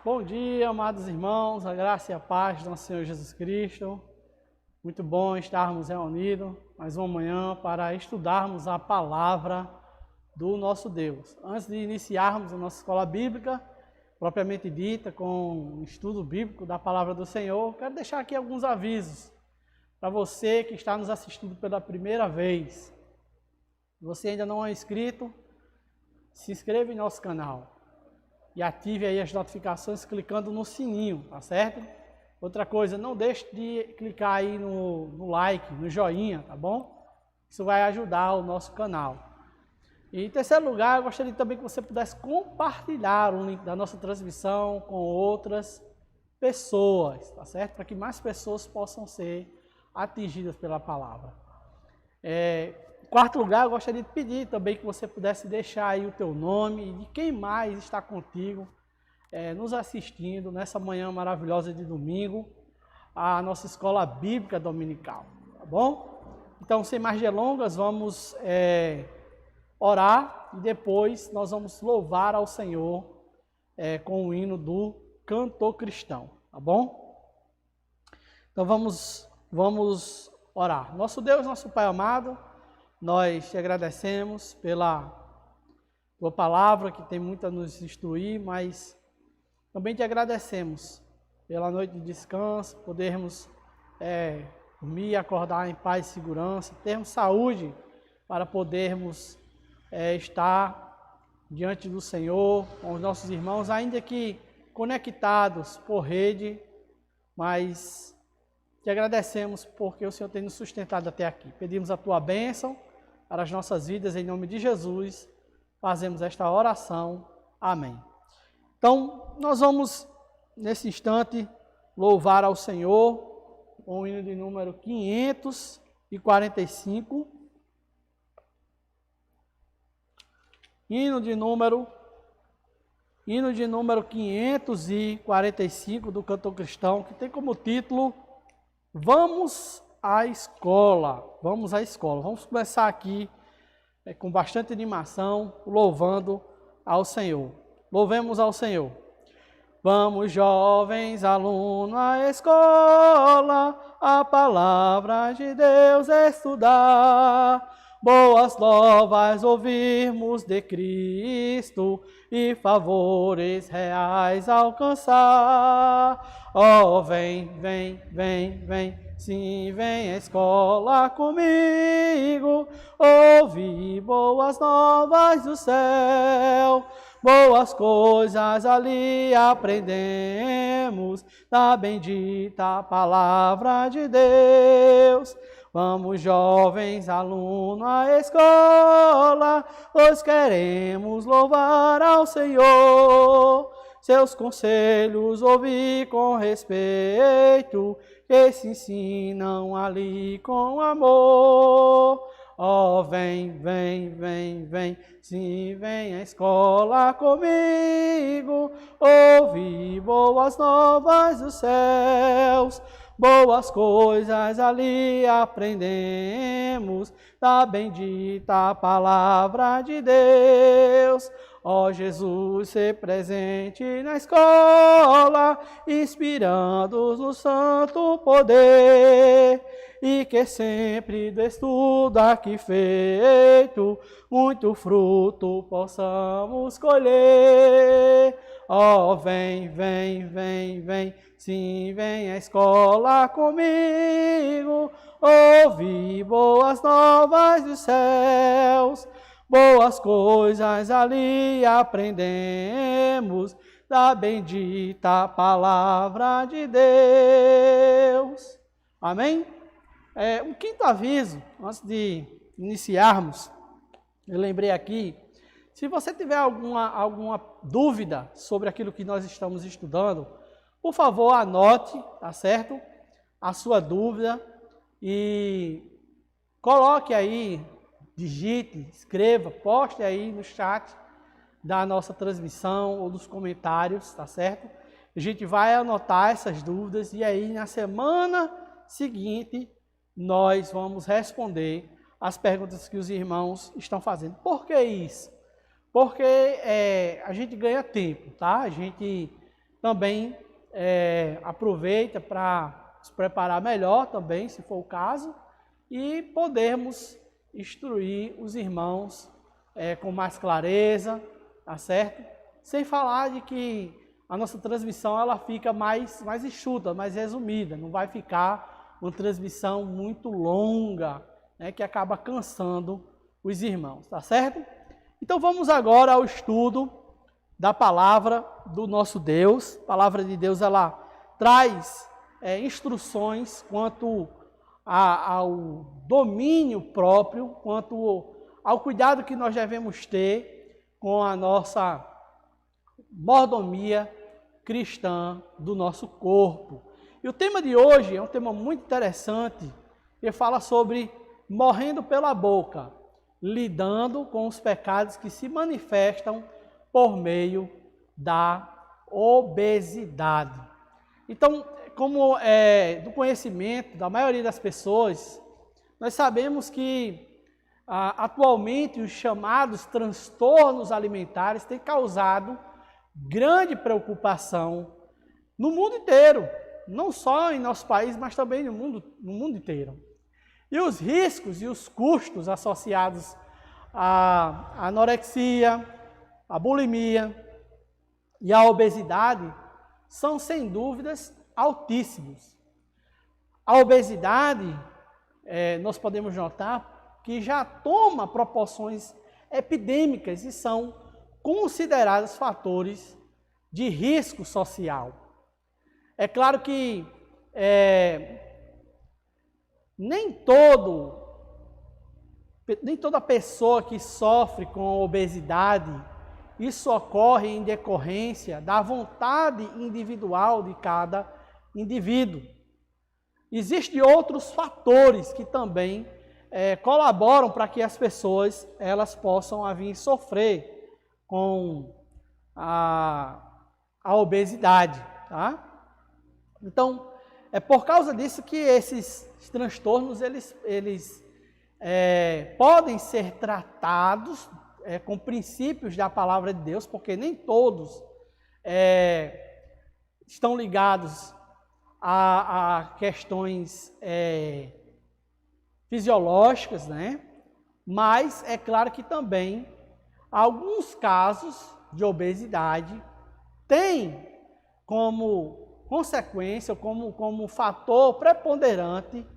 Bom dia, amados irmãos, a graça e a paz do nosso Senhor Jesus Cristo. Muito bom estarmos reunidos mais uma manhã para estudarmos a palavra do nosso Deus. Antes de iniciarmos a nossa escola bíblica, propriamente dita, com o estudo bíblico da palavra do Senhor, quero deixar aqui alguns avisos para você que está nos assistindo pela primeira vez. Se você ainda não é inscrito, se inscreva em nosso canal e ative aí as notificações clicando no sininho, tá certo? Outra coisa, não deixe de clicar aí no like, no joinha, tá bom? Isso vai ajudar o nosso canal. E em terceiro lugar, eu gostaria também que você pudesse compartilhar o link da nossa transmissão com outras pessoas, tá certo? Para que mais pessoas possam ser atingidas pela palavra. Em quarto lugar, eu gostaria de pedir também que você pudesse deixar aí o teu nome e de quem mais está contigo, nos assistindo nessa manhã maravilhosa de domingo, a nossa escola bíblica dominical, tá bom? Então, sem mais delongas, vamos orar e depois nós vamos louvar ao Senhor com o hino do cantor cristão, tá bom? Então, vamos orar. Nosso Deus, nosso Pai amado, nós te agradecemos pela tua palavra que tem muito a nos instruir, mas também te agradecemos pela noite de descanso, podermos dormir e acordar em paz e segurança, termos saúde para podermos estar diante do Senhor com os nossos irmãos, ainda que conectados por rede, mas te agradecemos porque o Senhor tem nos sustentado até aqui. Pedimos a tua bênção para as nossas vidas, em nome de Jesus, fazemos esta oração. Amém. Então, nós vamos, nesse instante, louvar ao Senhor com o hino de número 545. Hino de número 545 do cantor cristão, que tem como título Vamos à Escola. Vamos à escola. Vamos começar aqui com bastante animação, louvando ao Senhor. Louvemos ao Senhor. Vamos, jovens alunos, à escola, a palavra de Deus estudar. Boas novas ouvirmos de Cristo e favores reais alcançar. Oh, vem, vem, vem, vem, sim, vem à escola comigo, ouvir boas novas do céu. Boas coisas ali aprendemos, da bendita palavra de Deus. Vamos, jovens alunos, à escola, pois queremos louvar ao Senhor. Seus conselhos ouvir com respeito, que se ensinam ali com amor. Oh, vem, vem, vem, vem, sim, vem à escola comigo, ouvir boas novas dos céus. Boas coisas ali aprendemos, da bendita palavra de Deus. Ó Jesus, ser presente na escola, inspirando-os no santo poder. E que sempre do estudo aqui feito, muito fruto possamos colher. Ó, vem, vem, vem, vem, sim, vem à escola comigo, ouvir boas novas dos céus. Boas coisas ali aprendemos, da bendita palavra de Deus. Amém? Um quinto aviso, antes de iniciarmos, eu lembrei aqui, se você tiver alguma dúvida sobre aquilo que nós estamos estudando, por favor, anote, tá certo? A sua dúvida e coloque aí, digite, escreva, poste aí no chat da nossa transmissão ou dos comentários, tá certo? A gente vai anotar essas dúvidas e aí na semana seguinte nós vamos responder as perguntas que os irmãos estão fazendo. Por que isso? Porque a gente ganha tempo, tá? A gente também aproveita para se preparar melhor também, se for o caso, e podermos instruir os irmãos com mais clareza, tá certo? Sem falar de que a nossa transmissão ela fica mais enxuta, mais resumida, não vai ficar uma transmissão muito longa, né, que acaba cansando os irmãos, tá certo? Então vamos agora ao estudo da palavra do nosso Deus. A palavra de Deus ela traz instruções quanto ao domínio próprio, quanto ao cuidado que nós devemos ter com a nossa mordomia cristã do nosso corpo. E o tema de hoje é um tema muito interessante, que fala sobre morrendo pela boca, lidando com os pecados que se manifestam por meio da obesidade. Então, como do conhecimento da maioria das pessoas, nós sabemos que atualmente os chamados transtornos alimentares têm causado grande preocupação no mundo inteiro, não só em nosso país, mas também no mundo inteiro. E os riscos e os custos associados à anorexia, à bulimia e à obesidade são, sem dúvidas, altíssimos. A obesidade, nós podemos notar que já toma proporções epidêmicas e são considerados fatores de risco social. É claro que nem toda pessoa que sofre com obesidade, isso ocorre em decorrência da vontade individual de cada indivíduo. Existem outros fatores que também colaboram para que as pessoas elas possam vir sofrer com a obesidade, tá? Então, é por causa disso que esses transtornos eles podem ser tratados com princípios da palavra de Deus, porque nem todos estão ligados a questões fisiológicas, né? Mas é claro que também alguns casos de obesidade têm como consequência, como fator preponderante,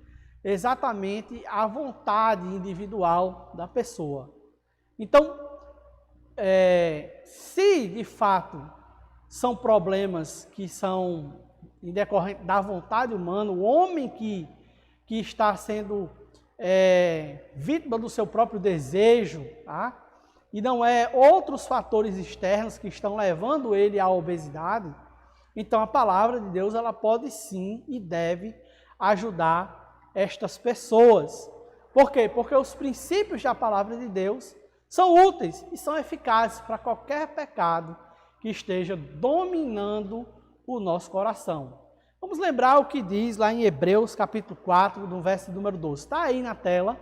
exatamente a vontade individual da pessoa. Então, se de fato são problemas que são em decorrência da vontade humana, o homem que está sendo vítima do seu próprio desejo, tá? E não outros fatores externos que estão levando ele à obesidade, então a palavra de Deus ela pode sim e deve ajudar estas pessoas. Por quê? Porque os princípios da palavra de Deus são úteis e são eficazes para qualquer pecado que esteja dominando o nosso coração. Vamos lembrar o que diz lá em Hebreus capítulo 4, no verso número 12. Está aí na tela.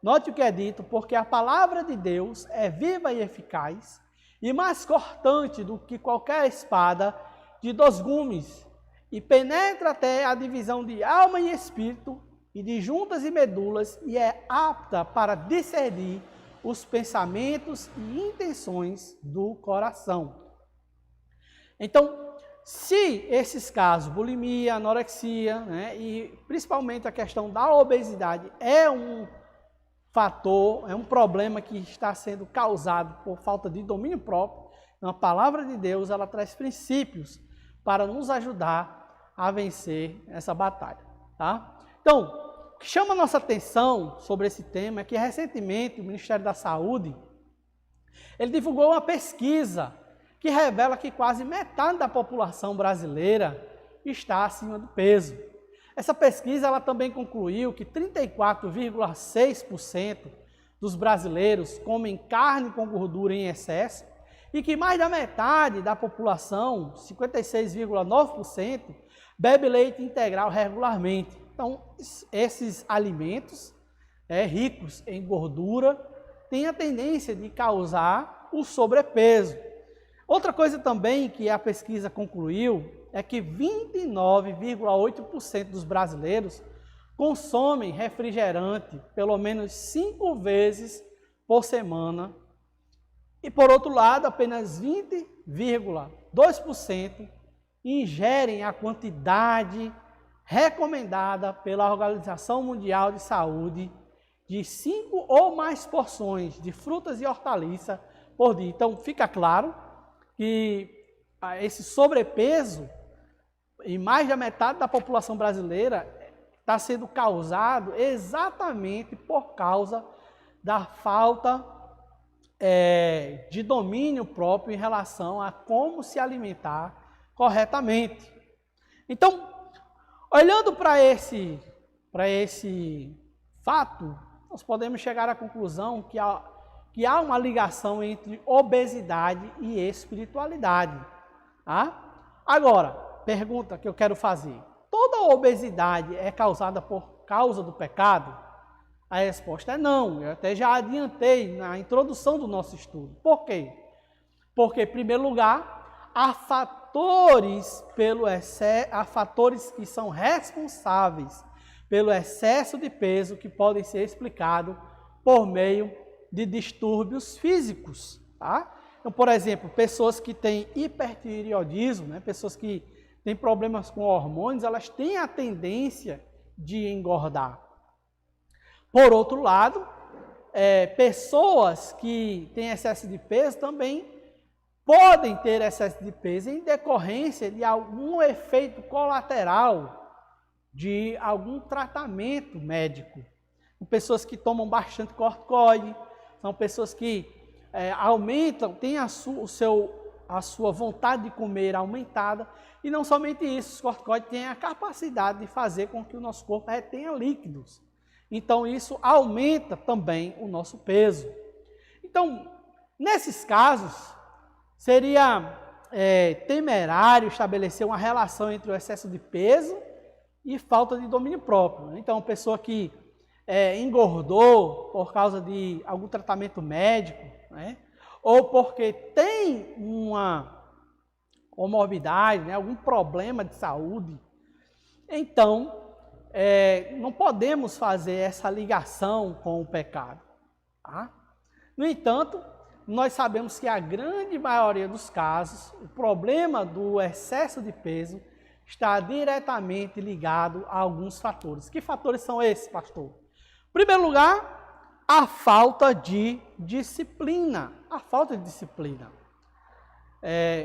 Note o que é dito, porque a palavra de Deus é viva e eficaz e mais cortante do que qualquer espada de 2 gumes e penetra até a divisão de alma e espírito e de juntas e medulas e é apta para discernir os pensamentos e intenções do coração. Então, se esses casos, bulimia, anorexia, né, e principalmente a questão da obesidade é um fator, é um problema que está sendo causado por falta de domínio próprio, então a palavra de Deus ela traz princípios para nos ajudar a vencer essa batalha, tá? Então, o que chama a nossa atenção sobre esse tema é que recentemente o Ministério da Saúde ele divulgou uma pesquisa que revela que quase metade da população brasileira está acima do peso. Essa pesquisa ela também concluiu que 34,6% dos brasileiros comem carne com gordura em excesso e que mais da metade da população, 56,9%, bebe leite integral regularmente. Então, esses alimentos ricos em gordura têm a tendência de causar o sobrepeso. Outra coisa também que a pesquisa concluiu é que 29,8% dos brasileiros consomem refrigerante pelo menos 5 vezes por semana. E, por outro lado, apenas 20,2% ingerem a quantidade recomendada pela Organização Mundial de Saúde de 5 ou mais porções de frutas e hortaliças por dia. Então, fica claro que esse sobrepeso em mais da metade da população brasileira está sendo causado exatamente por causa da falta de domínio próprio em relação a como se alimentar corretamente. Então, olhando para esse fato, nós podemos chegar à conclusão que há uma ligação entre obesidade e espiritualidade. Tá? Agora, pergunta que eu quero fazer: toda obesidade é causada por causa do pecado? A resposta é não. Eu até já adiantei na introdução do nosso estudo. Por quê? Porque, em primeiro lugar, há fatores que são responsáveis pelo excesso de peso que podem ser explicados por meio de distúrbios físicos. Tá? Então, por exemplo, pessoas que têm hipertireoidismo, né, pessoas que têm problemas com hormônios, elas têm a tendência de engordar. Por outro lado, pessoas que têm excesso de peso também podem ter excesso de peso em decorrência de algum efeito colateral de algum tratamento médico. Pessoas que tomam bastante corticoide, são pessoas que aumentam, têm a sua vontade de comer aumentada, e não somente isso, os corticoides têm a capacidade de fazer com que o nosso corpo retenha líquidos. Então, isso aumenta também o nosso peso. Então, nesses casos, seria temerário estabelecer uma relação entre o excesso de peso e falta de domínio próprio. Então, uma pessoa que engordou por causa de algum tratamento médico, né, ou porque tem uma comorbidade, né, algum problema de saúde, então, não podemos fazer essa ligação com o pecado. Tá? No entanto, nós sabemos que a grande maioria dos casos, o problema do excesso de peso está diretamente ligado a alguns fatores. Que fatores são esses, pastor? Em primeiro lugar, a falta de disciplina. A falta de disciplina.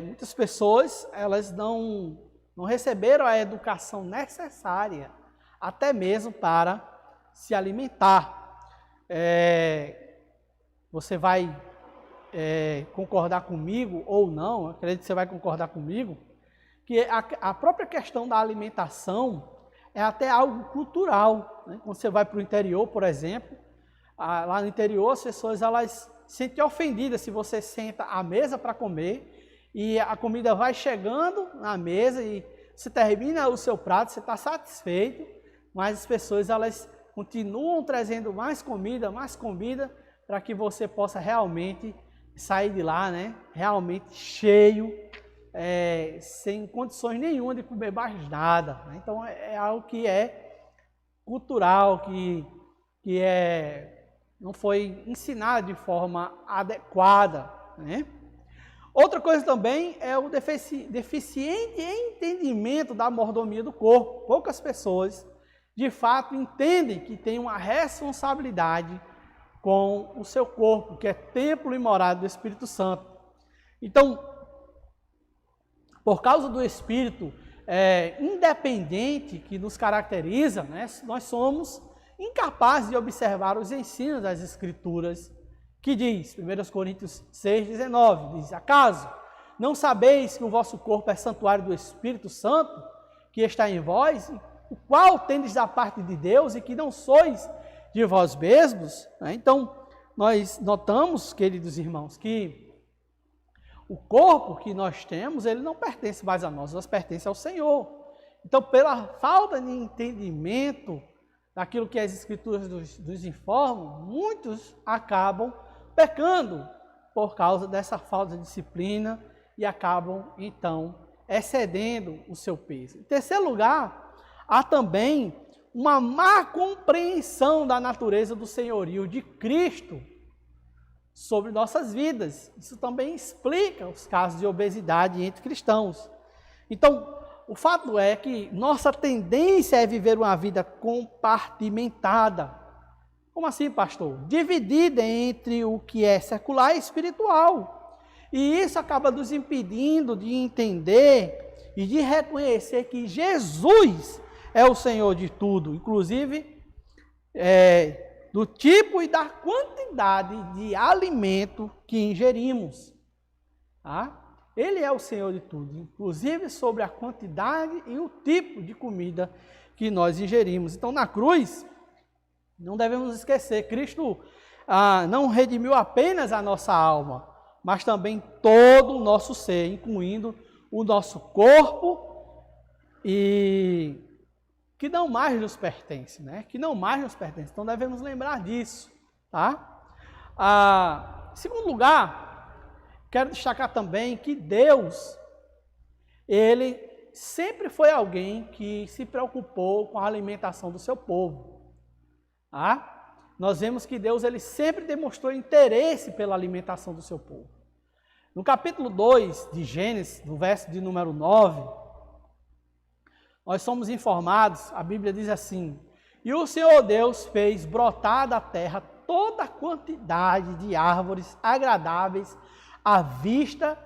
Muitas pessoas, elas não receberam a educação necessária até mesmo para se alimentar. Você vai concordar comigo ou não, eu acredito que você vai concordar comigo, que a própria questão da alimentação é até algo cultural. Né? Quando você vai para o interior, por exemplo, lá no interior as pessoas elas se sentem ofendidas se você senta à mesa para comer e a comida vai chegando na mesa e você termina o seu prato, você está satisfeito, mas as pessoas elas continuam trazendo mais comida, para que você possa realmente sair de lá, né? Realmente cheio, sem condições nenhuma de comer mais nada. Né? Então é algo que é cultural, que não foi ensinado de forma adequada. Né? Outra coisa também é o deficiente entendimento da mordomia do corpo. Poucas pessoas de fato entendem que tem uma responsabilidade com o seu corpo, que é templo e morada do Espírito Santo. Então, por causa do Espírito independente que nos caracteriza, né, nós somos incapazes de observar os ensinos das Escrituras, que diz, 1 Coríntios 6,19, diz: acaso não sabeis que o vosso corpo é santuário do Espírito Santo, que está em vós, o qual tendes da parte de Deus e que não sois de vós mesmos? Então, nós notamos, queridos irmãos, que o corpo que nós temos, ele não pertence mais a nós pertence ao Senhor. Então, pela falta de entendimento daquilo que as Escrituras nos informam, muitos acabam pecando por causa dessa falta de disciplina e acabam, então, excedendo o seu peso. Em terceiro lugar, há também uma má compreensão da natureza do senhorio de Cristo sobre nossas vidas. Isso também explica os casos de obesidade entre cristãos. Então, o fato é que nossa tendência é viver uma vida compartimentada. Como assim, pastor? Dividida entre o que é secular e espiritual. E isso acaba nos impedindo de entender e de reconhecer que Jesus é o Senhor de tudo, inclusive do tipo e da quantidade de alimento que ingerimos. Tá? Ele é o Senhor de tudo, inclusive sobre a quantidade e o tipo de comida que nós ingerimos. Então, na cruz, não devemos esquecer, Cristo não redimiu apenas a nossa alma, mas também todo o nosso ser, incluindo o nosso corpo, e que não mais nos pertence, né? Que não mais nos pertence. Então, devemos lembrar disso, tá? Em segundo lugar, quero destacar também que Deus, Ele sempre foi alguém que se preocupou com a alimentação do seu povo. Tá? Nós vemos que Deus ele sempre demonstrou interesse pela alimentação do seu povo. No capítulo 2 de Gênesis, no verso de número 9, nós somos informados, a Bíblia diz assim: e o Senhor Deus fez brotar da terra toda a quantidade de árvores agradáveis à vista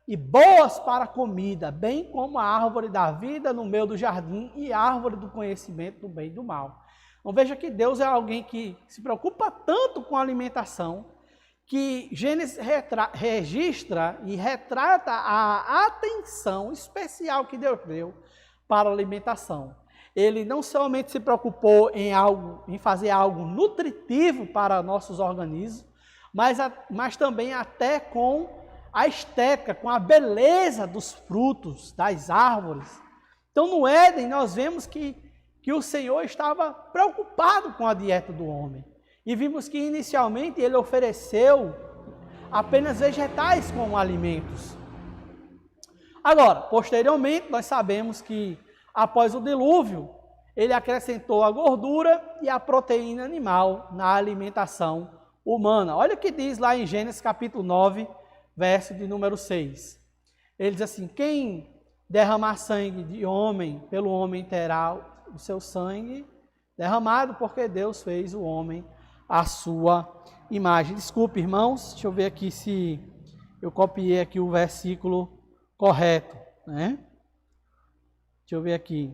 e boas para a comida, bem como a árvore da vida no meio do jardim e a árvore do conhecimento do bem e do mal. Então veja que Deus é alguém que se preocupa tanto com a alimentação, que Gênesis registra e retrata a atenção especial que Deus deu para a alimentação. Ele não somente se preocupou em fazer algo nutritivo para nossos organismos, mas também até com a estética, com a beleza dos frutos, das árvores. Então, no Éden, nós vemos que o Senhor estava preocupado com a dieta do homem. E vimos que, inicialmente, ele ofereceu apenas vegetais como alimentos. Agora, posteriormente, nós sabemos que, após o dilúvio, ele acrescentou a gordura e a proteína animal na alimentação humana. Olha o que diz lá em Gênesis capítulo 9, verso de número 6. Ele diz assim: quem derramar sangue de homem, pelo homem terá o seu sangue derramado, porque Deus fez o homem à sua imagem. Desculpe, irmãos, deixa eu ver aqui se eu copiei aqui o versículo correto, né? Deixa eu ver aqui.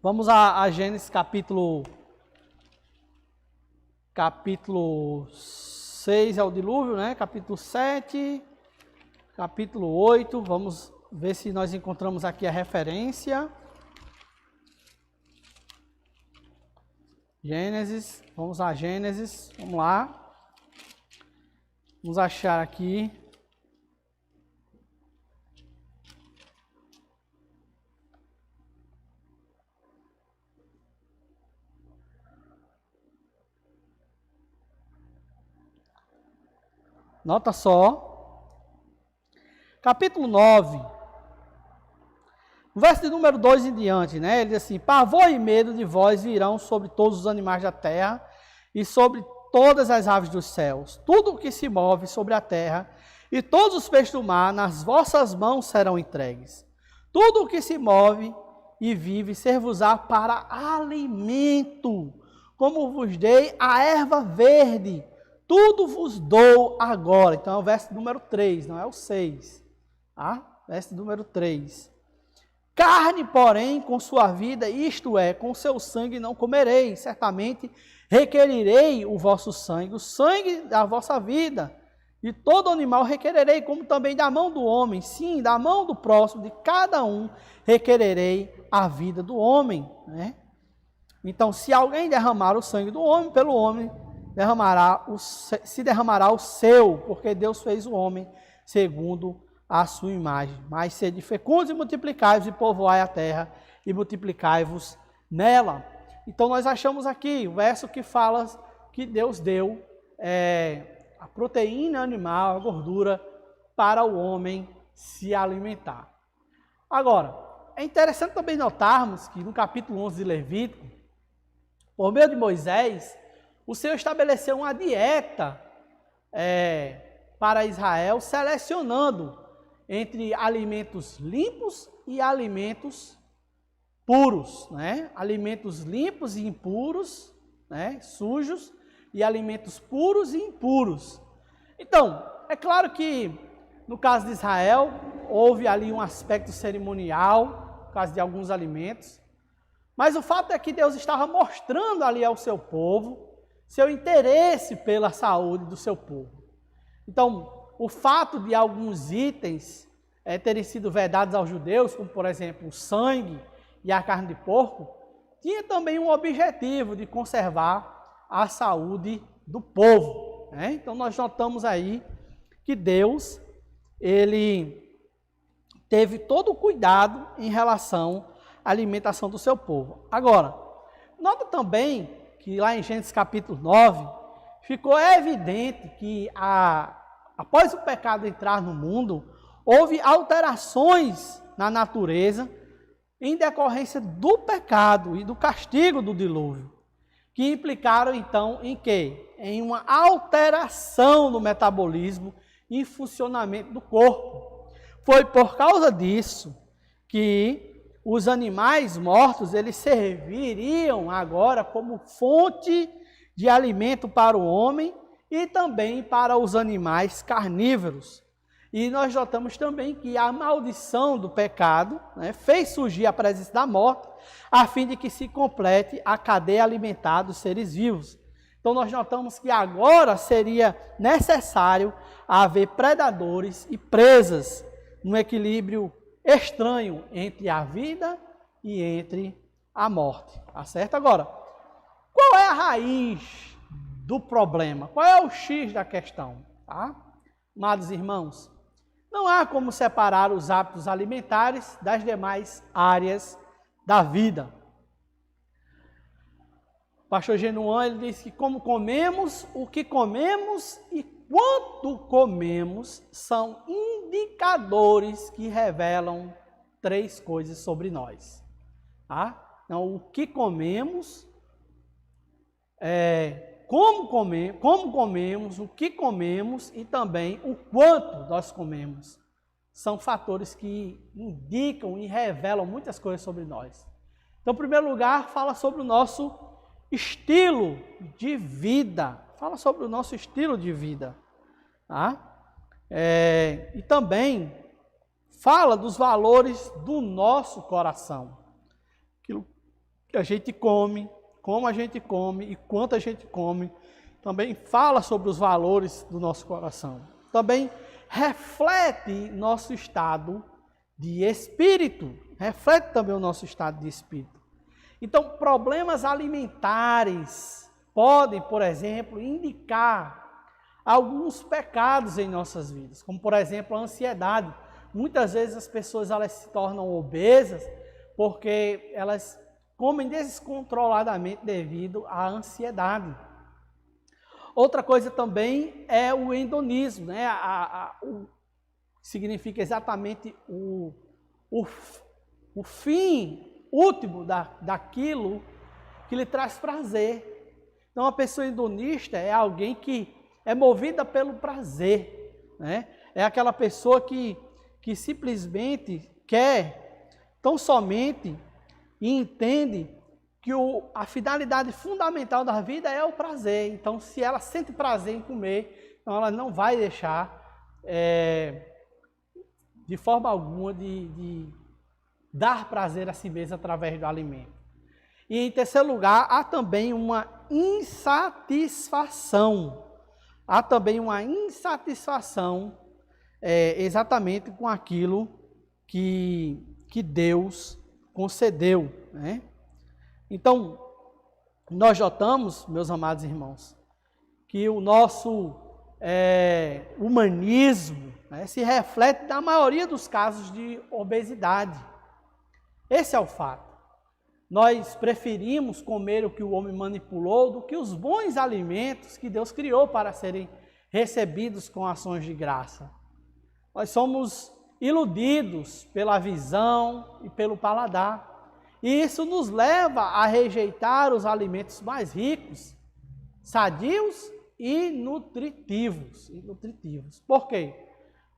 Vamos a Gênesis capítulo 6 é o dilúvio, né? Capítulo 7, capítulo 8, vamos ver se nós encontramos aqui a referência. Gênesis, vamos a Gênesis, vamos lá. Vamos achar aqui. Nota só, capítulo 9, verso de número 2 em diante, né? Ele diz assim: pavor e medo de vós virão sobre todos os animais da terra e sobre todas as aves dos céus. Tudo o que se move sobre a terra e todos os peixes do mar nas vossas mãos serão entregues. Tudo o que se move e vive ser-vos-á para alimento, como vos dei a erva verde. Tudo vos dou agora. Então é o verso número 3, não é o 6. Tá? Verso número 3. Carne, porém, com sua vida, isto é, com seu sangue não comerei. Certamente requerirei o vosso sangue, o sangue da vossa vida. De todo animal requererei, como também da mão do homem. Sim, da mão do próximo, de cada um, requererei a vida do homem. Né? Então, se alguém derramar o sangue do homem, pelo homem se derramará o seu, porque Deus fez o homem segundo a sua imagem. Mas sede fecundos e multiplicai-vos e povoai a terra e multiplicai-vos nela. Então nós achamos aqui o verso que fala que Deus deu a proteína animal, a gordura para o homem se alimentar. Agora, é interessante também notarmos que no capítulo 11 de Levítico, por meio de Moisés, o Senhor estabeleceu uma dieta para Israel, selecionando entre alimentos limpos e alimentos puros, né? Alimentos limpos e impuros, né? Sujos, e alimentos puros e impuros. Então, é claro que no caso de Israel, houve ali um aspecto cerimonial, por causa de alguns alimentos, mas o fato é que Deus estava mostrando ali ao seu povo seu interesse pela saúde do seu povo. Então, o fato de alguns itens terem sido vedados aos judeus, como por exemplo o sangue e a carne de porco, tinha também um objetivo de conservar a saúde do povo, né? Então nós notamos aí que Deus, ele teve todo o cuidado em relação à alimentação do seu povo. Agora, nota também que lá em Gênesis capítulo 9, ficou evidente que após o pecado entrar no mundo, houve alterações na natureza em decorrência do pecado e do castigo do dilúvio, que implicaram então em quê? Em uma alteração no metabolismo e funcionamento do corpo. Foi por causa disso que os animais mortos, eles serviriam agora como fonte de alimento para o homem e também para os animais carnívoros. E nós notamos também que a maldição do pecado, né, fez surgir a presença da morte, a fim de que se complete a cadeia alimentar dos seres vivos. Então nós notamos que agora seria necessário haver predadores e presas, num equilíbrio estranho entre a vida e entre a morte. Tá certo? Agora, qual é a raiz do problema? Qual é o X da questão? Tá? Amados irmãos, não há como separar os hábitos alimentares das demais áreas da vida. O pastor Genuan, ele diz que como comemos, o que comemos e quanto comemos são indicadores que revelam três coisas sobre nós. Tá? Então, o que comemos, como comemos, o que comemos e também o quanto nós comemos. São fatores que indicam e revelam muitas coisas sobre nós. Então, em primeiro lugar, fala sobre o nosso estilo de vida. Fala sobre o nosso estilo de vida. Tá? E também fala dos valores do nosso coração. Aquilo que a gente come, como a gente come e quanto a gente come, também fala sobre os valores do nosso coração. Também reflete nosso estado de espírito, reflete também o nosso estado de espírito. Então, problemas alimentares podem, por exemplo, indicar alguns pecados em nossas vidas, como por exemplo a ansiedade. Muitas vezes as pessoas elas se tornam obesas porque elas comem descontroladamente devido à ansiedade. Outra coisa também é o hedonismo, né? Significa exatamente o fim último daquilo que lhe traz prazer. Então, a pessoa hedonista é alguém que é movida pelo prazer, né? É aquela pessoa que simplesmente quer tão somente e entende que a finalidade fundamental da vida é o prazer. Então, se ela sente prazer em comer, então ela não vai deixar de forma alguma de dar prazer a si mesma através do alimento. E em terceiro lugar, há também uma insatisfação. Há também uma insatisfação exatamente com aquilo que Deus concedeu, né? Então, nós notamos, meus amados irmãos, que o nosso humanismo, né, se reflete na maioria dos casos de obesidade. Esse é o fato. Nós preferimos comer o que o homem manipulou do que os bons alimentos que Deus criou para serem recebidos com ações de graça. nós somos iludidos pela visão e pelo paladar. E isso nos leva a rejeitar os alimentos mais ricos, sadios e nutritivos. Por quê?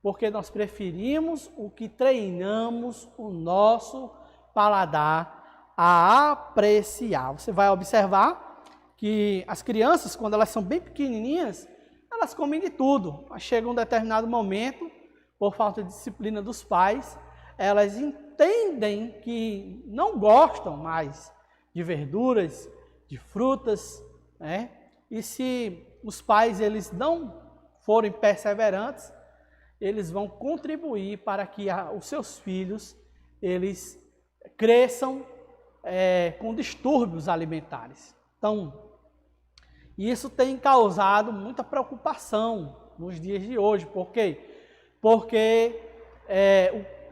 Porque nós preferimos o que treinamos o nosso paladar a apreciar. Você vai observar que as crianças, quando elas são bem pequenininhas, elas comem de tudo. Mas chega um determinado momento, por falta de disciplina dos pais, elas entendem que não gostam mais de verduras, de frutas, né? E se os pais eles não forem perseverantes, eles vão contribuir para que os seus filhos eles cresçam com distúrbios alimentares. Então, isso tem causado muita preocupação nos dias de hoje. Por quê? Porque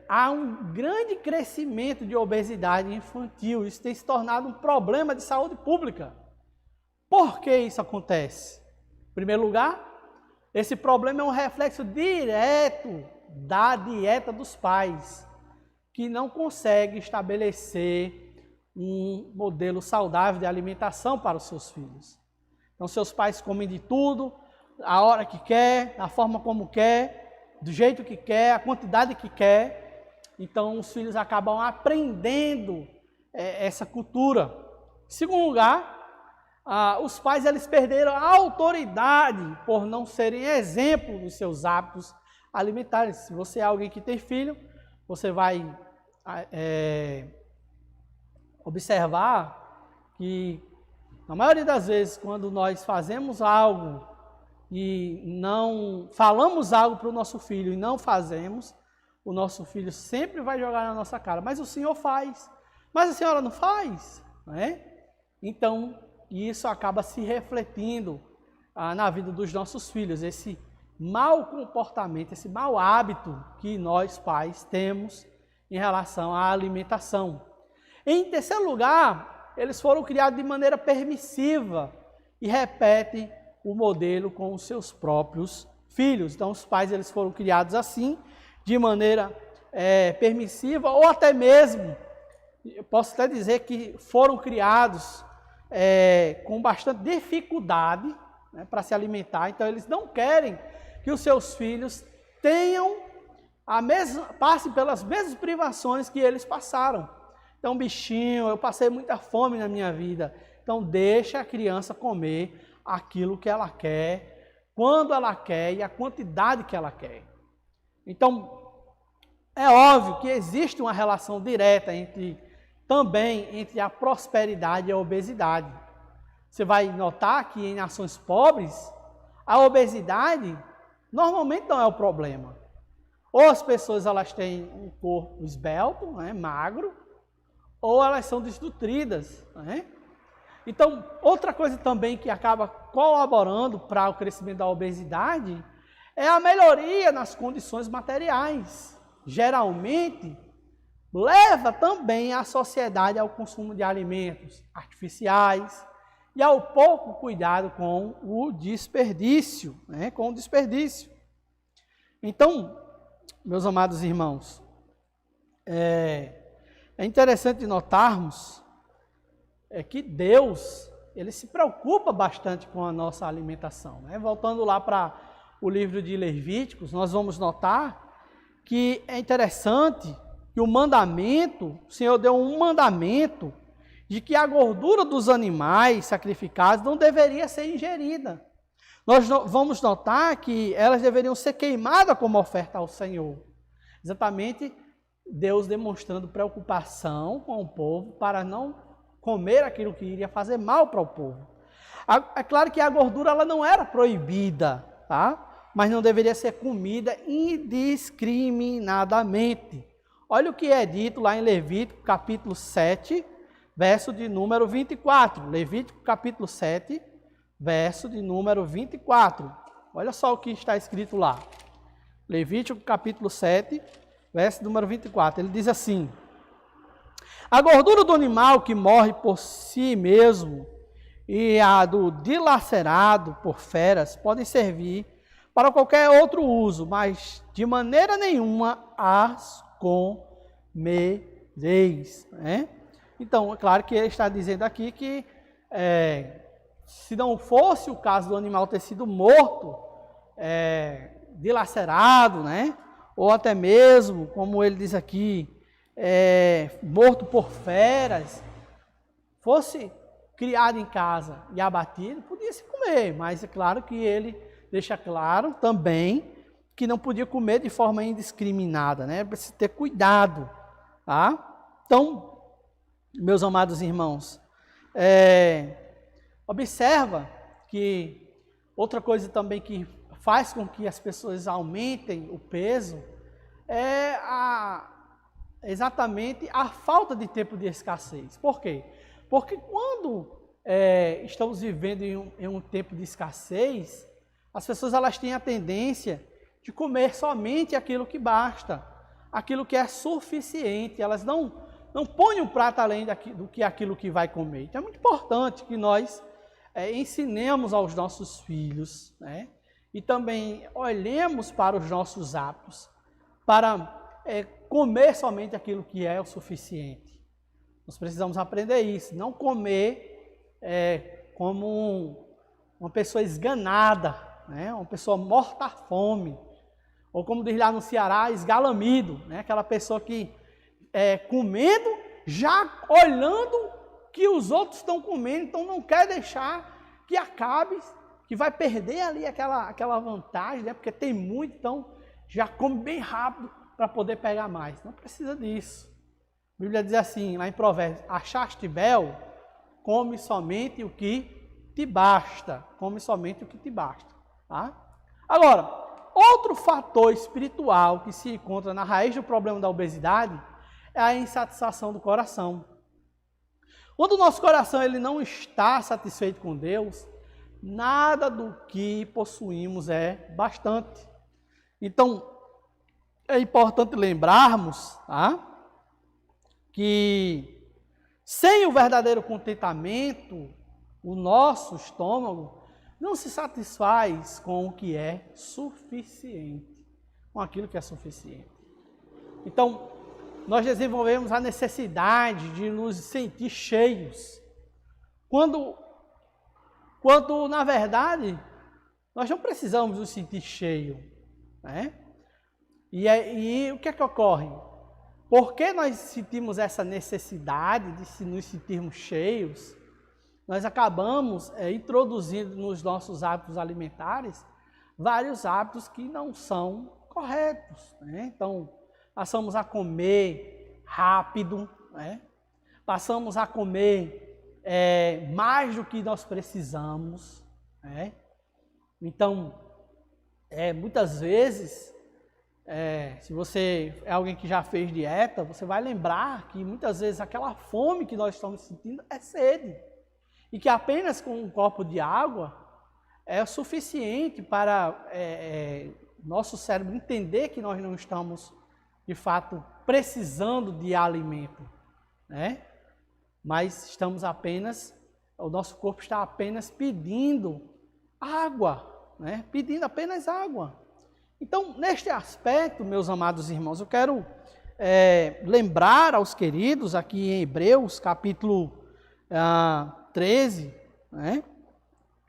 há um grande crescimento de obesidade infantil. Isso tem se tornado um problema de saúde pública. Por que isso acontece? Em primeiro lugar, esse problema é um reflexo direto da dieta dos pais, que não consegue estabelecer um modelo saudável de alimentação para os seus filhos. Então, seus pais comem de tudo, a hora que quer, da forma como quer, do jeito que quer, a quantidade que quer. Então, os filhos acabam aprendendo essa cultura. Em segundo lugar, os pais eles perderam a autoridade por não serem exemplo dos seus hábitos alimentares. Se você é alguém que tem filho, você vai observar que, na maioria das vezes, quando nós fazemos algo e não falamos algo para o nosso filho e não fazemos, o nosso filho sempre vai jogar na nossa cara. Mas o senhor faz. Mas a senhora não faz. Não é? Então, isso acaba se refletindo na vida dos nossos filhos. Esse mau comportamento, esse mau hábito que nós pais temos em relação à alimentação. Em terceiro lugar, eles foram criados de maneira permissiva e repetem o modelo com os seus próprios filhos. Então, os pais eles foram criados assim, de maneira permissiva, ou até mesmo, eu posso até dizer que foram criados com bastante dificuldade, né, para se alimentar. Então, eles não querem que os seus filhos passem pelas mesmas privações que eles passaram. Então, bichinho, eu passei muita fome na minha vida. Então, deixa a criança comer aquilo que ela quer, quando ela quer e a quantidade que ela quer. Então, é óbvio que existe uma relação direta também entre a prosperidade e a obesidade. Você vai notar que em nações pobres, a obesidade normalmente não é o problema. Ou as pessoas elas têm um corpo esbelto, né, magro, ou elas são desnutridas. Né? Então, outra coisa também que acaba colaborando para o crescimento da obesidade é a melhoria nas condições materiais. Geralmente, leva também a sociedade ao consumo de alimentos artificiais e ao pouco cuidado com o desperdício, né? Então, meus amados irmãos, é interessante notarmos que Deus, ele se preocupa bastante com a nossa alimentação. Né? Voltando lá para o livro de Levíticos, nós vamos notar que é interessante que o Senhor deu um mandamento de que a gordura dos animais sacrificados não deveria ser ingerida. Nós vamos notar que elas deveriam ser queimadas como oferta ao Senhor. Exatamente Deus demonstrando preocupação com o povo para não comer aquilo que iria fazer mal para o povo. É claro que a gordura ela não era proibida, tá? Mas não deveria ser comida indiscriminadamente. Olha o que é dito lá em Levítico, capítulo 7, verso de número 24. Levítico, capítulo 7, verso de número 24. Olha só o que está escrito lá. Levítico, capítulo 7, verso número 24. Ele diz assim: a gordura do animal que morre por si mesmo e a do dilacerado por feras podem servir para qualquer outro uso, mas de maneira nenhuma as comereis. Né? Então, é claro que ele está dizendo aqui que se não fosse o caso do animal ter sido morto, dilacerado, né? Ou até mesmo, como ele diz aqui, morto por feras, fosse criado em casa e abatido, podia se comer, mas é claro que ele deixa claro também que não podia comer de forma indiscriminada, né? Precisa ter cuidado, tá? Então, meus amados irmãos, observa que outra coisa também que faz com que as pessoas aumentem o peso é exatamente a falta de tempo de escassez. Por quê? Porque quando estamos vivendo em um tempo de escassez, as pessoas elas têm a tendência de comer somente aquilo que basta, aquilo que é suficiente. Elas não põem o prato além do que aquilo que vai comer. Então é muito importante que nós ensinemos aos nossos filhos, né? E também olhemos para os nossos hábitos, para comer somente aquilo que é o suficiente. Nós precisamos aprender isso, não comer como uma pessoa esganada, né? Uma pessoa morta à fome, ou como diz lá no Ceará, esgalamido, né? Aquela pessoa que comendo, já olhando que os outros estão comendo, então não quer deixar que acabe, que vai perder ali aquela vantagem, né? Porque tem muito, então já come bem rápido para poder pegar mais. Não precisa disso. A Bíblia diz assim, lá em Provérbios, achaste bel, come somente o que te basta. Come somente o que te basta. Tá? Agora, outro fator espiritual que se encontra na raiz do problema da obesidade é a insatisfação do coração. Quando o nosso coração ele não está satisfeito com Deus, nada do que possuímos é bastante. Então, é importante lembrarmos, tá, que sem o verdadeiro contentamento, o nosso estômago não se satisfaz com o que é suficiente, com aquilo que é suficiente. Então, nós desenvolvemos a necessidade de nos sentir cheios, quando na verdade, nós não precisamos nos sentir cheios, né? E o que é que ocorre? Porque nós sentimos essa necessidade de nos sentirmos cheios, nós acabamos introduzindo nos nossos hábitos alimentares vários hábitos que não são corretos, né? Então, passamos a comer rápido, né? Passamos a comer mais do que nós precisamos, né? Então, muitas vezes, se você é alguém que já fez dieta, você vai lembrar que muitas vezes aquela fome que nós estamos sentindo é sede. E que apenas com um copo de água é o suficiente para nosso cérebro entender que nós não estamos, de fato, precisando de alimento, né? Mas estamos apenas, o nosso corpo está apenas pedindo água, né? Pedindo apenas água. Então, neste aspecto, meus amados irmãos, eu quero lembrar aos queridos aqui em Hebreus, capítulo 13, né?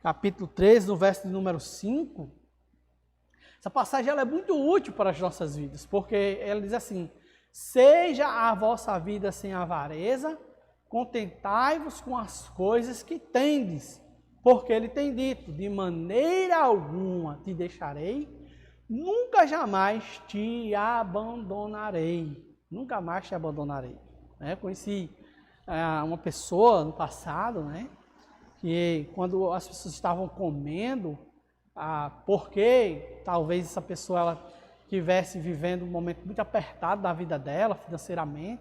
Capítulo 13, no verso de número 5. Essa passagem ela é muito útil para as nossas vidas, porque ela diz assim: seja a vossa vida sem avareza, contentai-vos com as coisas que tendes, porque ele tem dito, de maneira alguma te deixarei, nunca jamais te abandonarei. Nunca mais te abandonarei. Conheci uma pessoa no passado, né, que quando as pessoas estavam comendo, porque talvez essa pessoa ela estivesse vivendo um momento muito apertado da vida dela, financeiramente,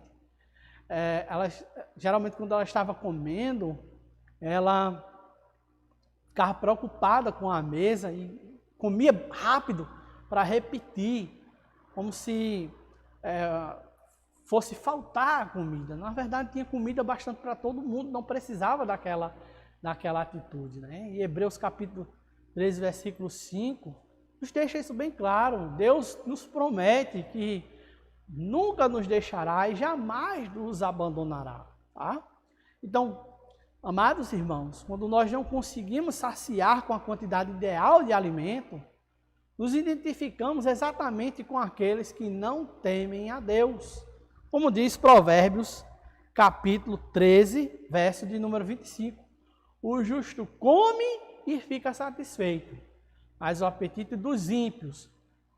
geralmente quando ela estava comendo, ela ficava preocupada com a mesa e comia rápido para repetir, como se fosse faltar a comida. Na verdade, tinha comida bastante para todo mundo, não precisava daquela atitude, né? E Hebreus capítulo 13, versículo 5, nos deixa isso bem claro. Deus nos promete que nunca nos deixará e jamais nos abandonará. Tá? Então, amados irmãos, quando nós não conseguimos saciar com a quantidade ideal de alimento, nos identificamos exatamente com aqueles que não temem a Deus. Como diz Provérbios, capítulo 13, verso de número 25. O justo come e fica satisfeito, mas o apetite dos ímpios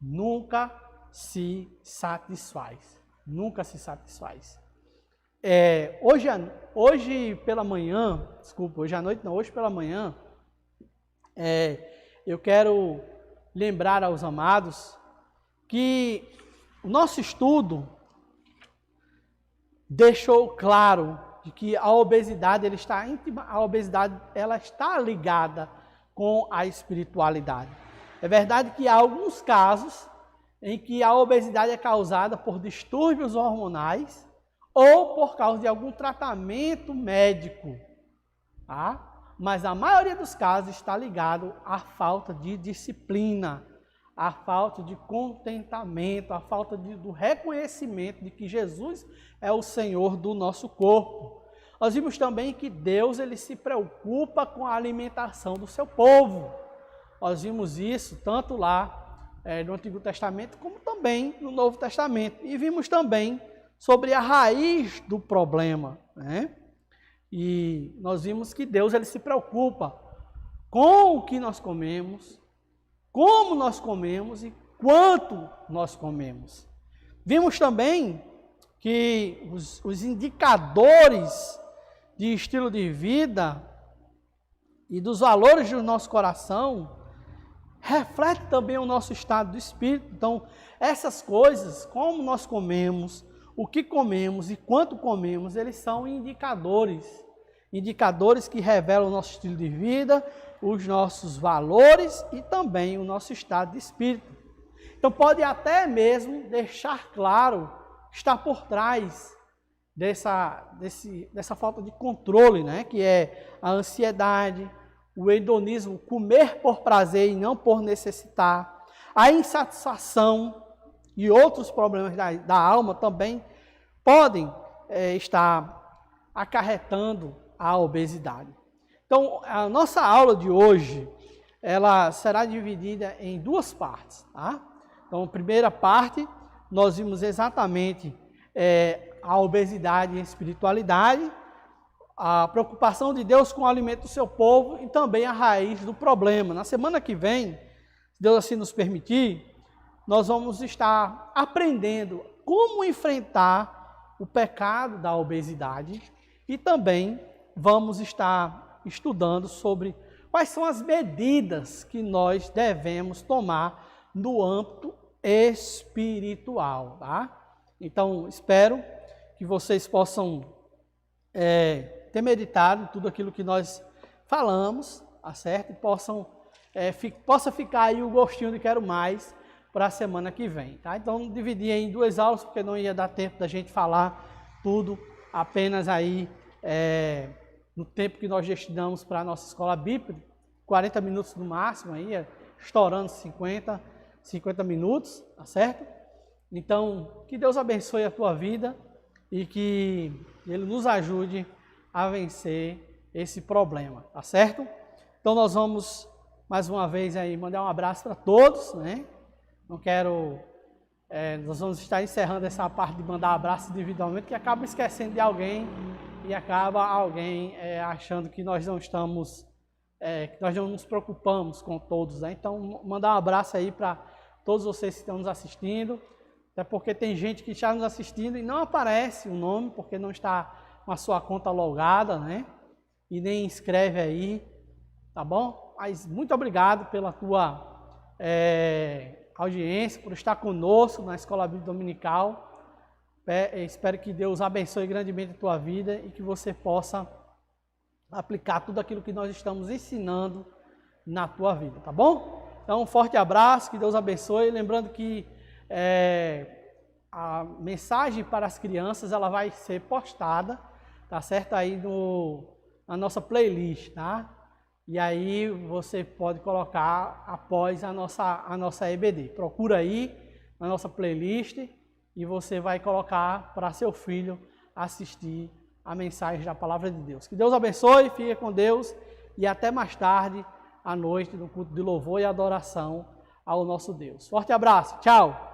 nunca se satisfaz. Nunca se satisfaz. Hoje pela manhã, hoje à noite não, hoje pela manhã, eu quero lembrar aos amados que o nosso estudo deixou claro de que a obesidade, ela está ligada com a espiritualidade. É verdade que há alguns casos em que a obesidade é causada por distúrbios hormonais ou por causa de algum tratamento médico, tá? Mas a maioria dos casos está ligado à falta de disciplina, à falta de contentamento, à falta do reconhecimento de que Jesus é o Senhor do nosso corpo. Nós vimos também que Deus ele se preocupa com a alimentação do seu povo. Nós vimos isso tanto lá no Antigo Testamento como também no Novo Testamento. E vimos também sobre a raiz do problema, né? E nós vimos que Deus ele se preocupa com o que nós comemos, como nós comemos e quanto nós comemos. Vimos também que os indicadores de estilo de vida e dos valores do nosso coração refletem também o nosso estado do espírito. Então, essas coisas, como nós comemos, o que comemos e quanto comemos, eles são indicadores que revelam o nosso estilo de vida, os nossos valores e também o nosso estado de espírito. Então pode até mesmo deixar claro que está por trás dessa falta de controle, né? Que é a ansiedade, o hedonismo, comer por prazer e não por necessitar, a insatisfação e outros problemas da alma também podem estar acarretando a obesidade. Então, a nossa aula de hoje, ela será dividida em duas partes, tá? Então, a primeira parte, nós vimos exatamente a obesidade e a espiritualidade, a preocupação de Deus com o alimento do seu povo e também a raiz do problema. Na semana que vem, se Deus assim nos permitir, nós vamos estar aprendendo como enfrentar o pecado da obesidade e também vamos estar estudando sobre quais são as medidas que nós devemos tomar no âmbito espiritual, tá? Então, espero que vocês possam ter meditado em tudo aquilo que nós falamos, tá certo? E possa ficar aí o gostinho de quero mais para a semana que vem, tá? Então, dividi em duas aulas, porque não ia dar tempo da gente falar tudo apenas aí no tempo que nós destinamos para a nossa escola bíblica, 40 minutos no máximo, aí, estourando 50 minutos, tá certo? Então, que Deus abençoe a tua vida e que Ele nos ajude a vencer esse problema, tá certo? Então, nós vamos, mais uma vez, aí, mandar um abraço para todos, né? Nós vamos estar encerrando essa parte de mandar abraço individualmente, que acaba esquecendo de alguém e acaba alguém achando que nós não estamos, que nós não nos preocupamos com todos, né? Então, mandar um abraço aí para todos vocês que estão nos assistindo, até porque tem gente que está nos assistindo e não aparece o nome, porque não está com a sua conta logada, né? E nem inscreve aí, tá bom? Mas muito obrigado pela tua audiência, por estar conosco na Escola Bíblica Dominical. Espero que Deus abençoe grandemente a tua vida e que você possa aplicar tudo aquilo que nós estamos ensinando na tua vida, tá bom? Então, um forte abraço, que Deus abençoe. Lembrando que a mensagem para as crianças, ela vai ser postada, tá certo? Aí na nossa playlist, tá? E aí você pode colocar após a nossa EBD. Procura aí na nossa playlist e você vai colocar para seu filho assistir a mensagem da Palavra de Deus. Que Deus abençoe, fique com Deus e até mais tarde à noite no culto de louvor e adoração ao nosso Deus. Forte abraço, tchau!